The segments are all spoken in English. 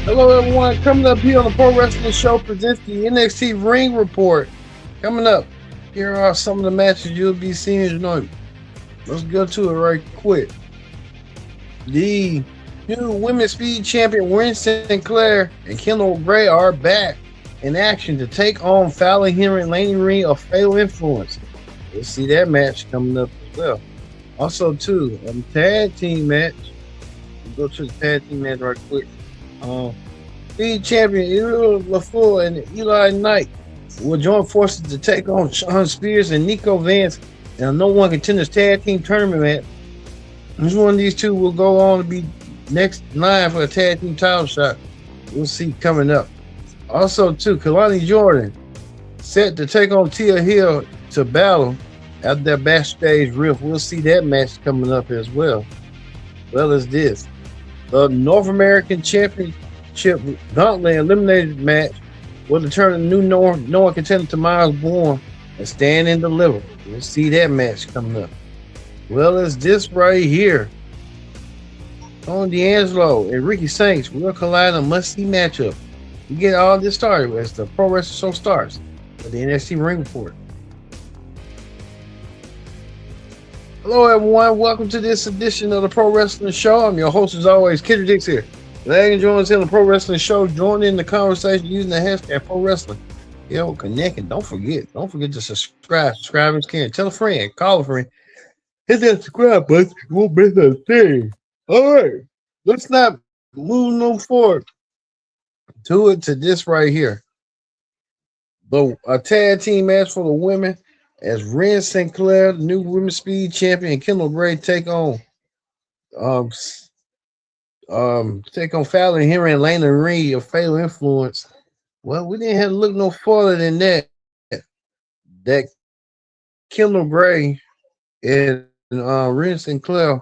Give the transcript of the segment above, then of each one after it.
Hello, everyone. Coming up here on the Pro Wrestling Show presents the NXT Ring Report. Coming up, here are some of the matches you'll be seeing tonight. Let's go to it right quick. The new Women's Speed Champion Wynn Sinclair and Kendall Gray are back in action to take on Fallon Henry and Laney Ring of Fatal Influence. We'll see that match coming up as well. Also, too, a tag team match. We'll go to the tag team match right quick. Speed Champion Ira LaFleur and Eli Knight will join forces to take on Sean Spears and Nico Vance in a No One Contenders Tag Team Tournament match. Which one of these two will go on to be next line for a tag team title shot? We'll see coming up. Also, too, Kalani Jordan set to take on Tia Hill to battle after their backstage riff. We'll see that match coming up as well. Well as this. The North American Championship Gauntlet Eliminated match will determine the new No One Contender to Miles Bourne and Stand and Deliver. We'll see that match coming up. Well as this right here. Tony D'Angelo and Ricky Saints will collide in a must-see matchup. We get all this started as the Pro Wrestling Show starts with the NXT Ring Report. Hello, everyone. Welcome to this edition of the Pro Wrestling Show. I'm your host, as always, Kidder Dix here. Glad you join us in the Pro Wrestling Show. Join in the conversation using the hashtag Pro Wrestling. Yo, connect and don't forget to subscribe. Subscribe if you can. Tell a friend, call a friend. Hit that subscribe button. You won't miss a thing. All right, let's not move no forward to this right here. A tag team match for the women as Wynn Sinclair, the new Women's Speed Champion, and Kendall Gray take on Fallon Henry and Lana Reed of Fatal Influence. Well, we didn't have to look no farther than that. That Kendall Gray and Wynn Sinclair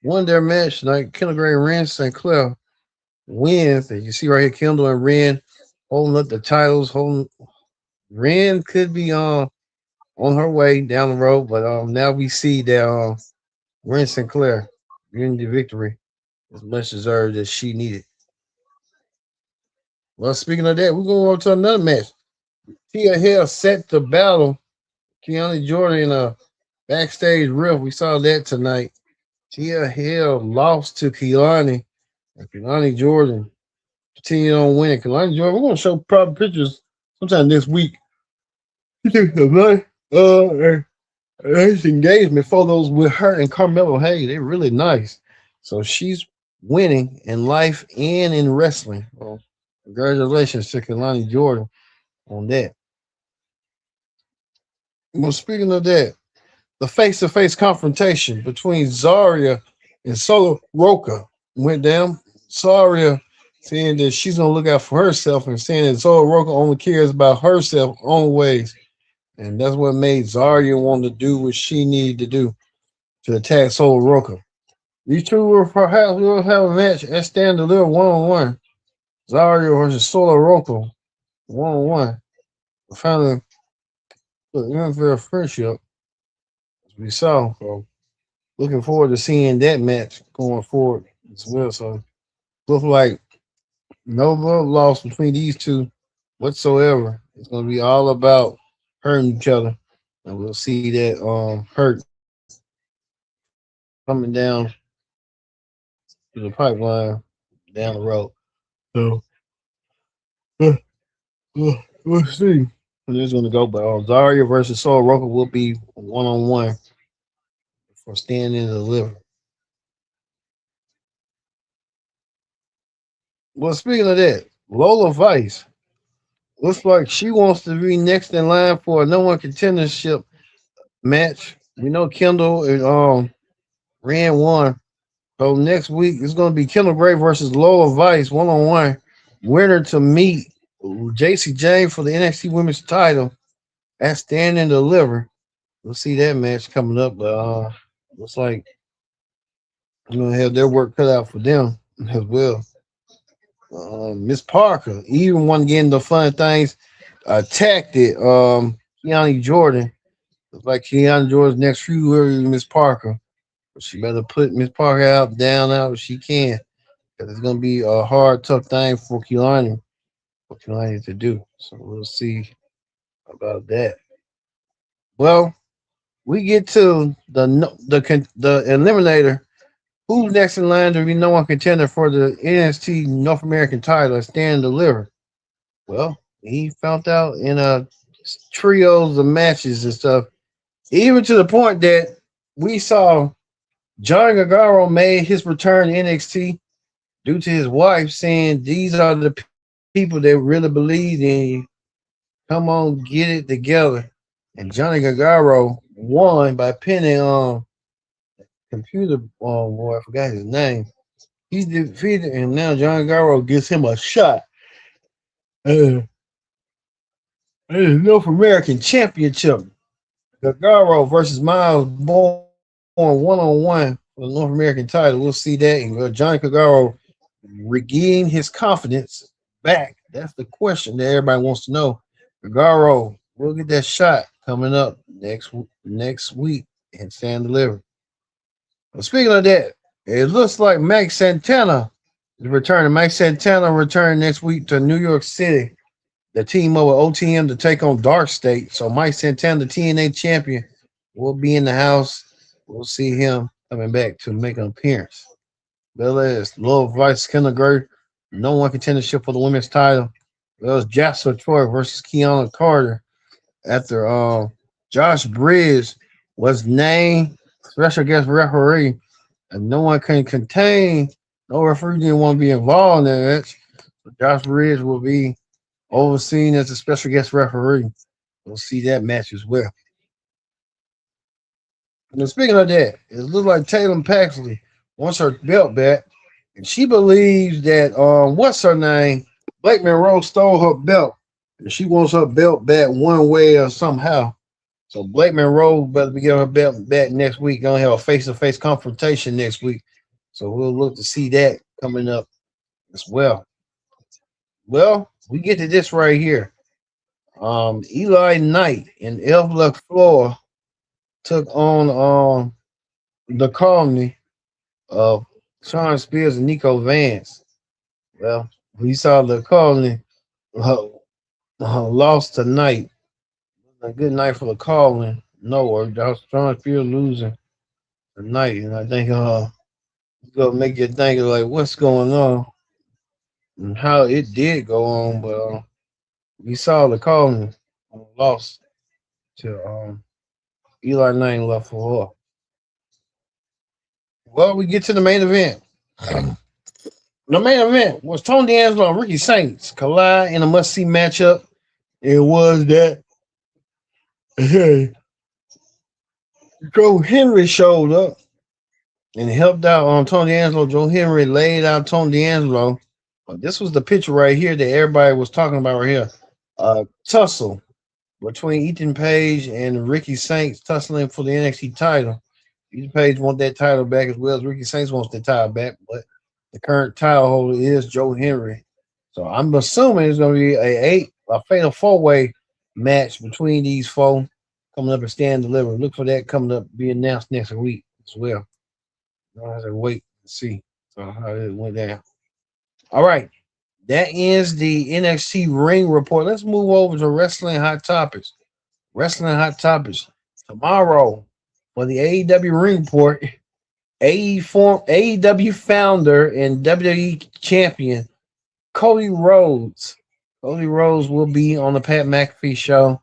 won their match tonight. Kendall Gray and Wynn Sinclair wins. As you see right here, Kendall and Wynn holding up the titles. Wynn could be on her way down the road, but now we see that Wynn Sinclair getting the victory as much deserved as she needed. Well, speaking of that, we're going on to another match. Tia Hill set to battle Keanu Jordan in a backstage riff. We saw that tonight. Tia Hill lost to Keilani, and Keilani Jordan continued on winning. Keilani Jordan, we're going to show probably pictures sometime this week. He took some money. His engagement photos with her and Carmelo Hayes, they're really nice. So she's winning in life and in wrestling. Well, congratulations to Keilani Jordan on that. Well, speaking of that, the face-to-face confrontation between Zarya and Solo Roca went down. Zarya saying that she's going to look out for herself and saying that Solo Roca only cares about herself always. And that's what made Zarya want to do what she needed to do to attack Solo Roca. These two will have a match at Stand Deliver 1-on-1. Zarya versus Solo Roca 1-on-1. Finally, the unfair friendship. We saw. So looking forward to seeing that match going forward as well. So looks like no love lost between these two whatsoever. It's gonna be all about hurting each other. And we'll see that hurt coming down to the pipeline down the road. So we'll see. It's gonna go, but Zarya versus Solo Roca will be 1-on-1 for Stand and Deliver. Well, speaking of that, Lola Vice looks like she wants to be next in line for a No One Contendership match. We know Kendall and ran one. So next week it's going to be Kendall Gray versus Lola Vice 1-on-1. Winner to meet JC James for the NXT Women's title at Stand and Deliver. We'll see that match coming up, but looks like you're going to have their work cut out for them as well. Miss Parker, even one getting the fun things, attacked it. Keanu Jordan. Looks like Keanu Jordan's next few words is Miss Parker. But she better put Miss Parker out if she can. because it's gonna be a hard, tough thing for Kehlani to do. So we'll see about that. Well, we get to the eliminator. Who's next in line to be number one contender for the NXT North American title? Stand and deliver. Well, he found out in trios of matches and stuff, even to the point that we saw Johnny Gargano made his return to NXT due to his wife saying these are the people that really believe in you. Come on, get it together. And Johnny Gargano won by pinning computer boy, I forgot his name. He's defeated, and now Johnny Gargano gives him a shot. North American Championship. Gargano versus Miles Bourne one-on-one for the North American title. We'll see that. And Johnny Gargano regain his confidence back. That's the question that everybody wants to know. Gargano will get that shot coming up next week and Stand Delivered. Well, speaking of that, it looks like Mike Santana is returning. Mike Santana returning next week to New York City. The team over OTM to take on Dark State. So Mike Santana, the TNA champion, will be in the house. We'll see him coming back to make an appearance. Bellas, Lil Vice Kindergarten, no one contendership for the women's title. It was Jasper Troy versus Kiana Carter after Josh Bridges was named special guest referee, and no one can contain. No referee didn't want to be involved in it. So Josh Bridges will be overseen as a special guest referee. We'll see that match as well. And speaking of that, it looks like Taylor Paxley wants her belt back, and she believes that what's her name? Blake Monroe stole her belt, and she wants her belt back one way or somehow. So Blake Monroe better be getting her belt back next week. Gonna have a face-to-face confrontation next week. So we'll look to see that coming up as well. Well, we get to this right here. Eli Knight and Elf LaFleur took on the colony of Sean Spears and Nico Vance. Well, we saw the colony lost tonight. A good night for the colony. No, Sean Spears losing tonight, and I think it's gonna make you think like what's going on and how it did go on, but we saw the colony lost to Eli Knight left for her. Well, we get to the main event. The main event was Tony D'Angelo and Ricky Saints collide in a must-see matchup. It was that Joe Hendry showed up and helped out on Tony D'Angelo. Joe Hendry laid out Tony D'Angelo. This was the picture right here that everybody was talking about right here. Tussle between Ethan Page and Ricky Saints tussling for the NXT title. Ethan Page wants that title back as well as Ricky Saints wants the title back, but the current title holder is Joe Hendry. So I'm assuming it's going to be a fatal four-way match between these four coming up and Stand Deliver. Look for that coming up, be announced next week as well. I'll have to wait and see how it went down. All right. That ends the NXT Ring Report. Let's move over to Wrestling Hot Topics. Wrestling Hot Topics. Tomorrow for the AEW Ring Report, AEW founder and WWE champion Cody Rhodes. Cody Rhodes will be on the Pat McAfee show.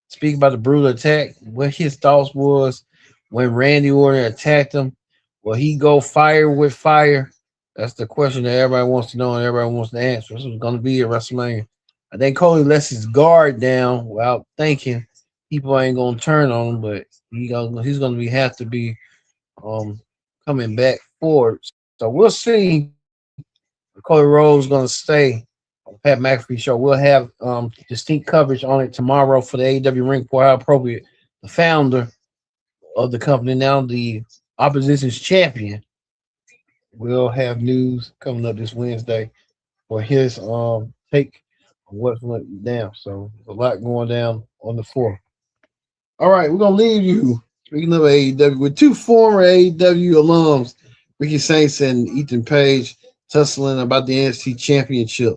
Speak about the brutal attack, what his thoughts was when Randy Orton attacked him. Will he go fire with fire? That's the question that everybody wants to know and everybody wants to answer. This is going to be at WrestleMania. I think Cody lets his guard down without thinking. People ain't going to turn on him, but he's going to have to be coming back forward. So we'll see if Cody Rhodes is going to stay on the Pat McAfee show. We'll have distinct coverage on it tomorrow for the AEW Ring Report. How appropriate. The founder of the company, now the opposition's champion, will have news coming up this Wednesday for his take on what went down. So there's a lot going down on the floor. All right, we're going to leave you, speaking of AEW, with two former AEW alums, Ricky Saints and Ethan Page. tussling about the NXT Championship.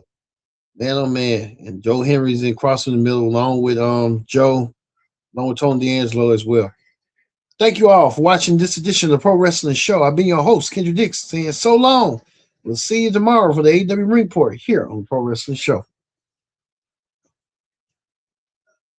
Man, oh man. And Joe Henry's in crossing the middle along with Joe, along with Tony D'Angelo as well. Thank you all for watching this edition of the Pro Wrestling Show. I've been your host, Kendra Dix, saying so long. We'll see you tomorrow for the AEW Ring Report here on the Pro Wrestling Show.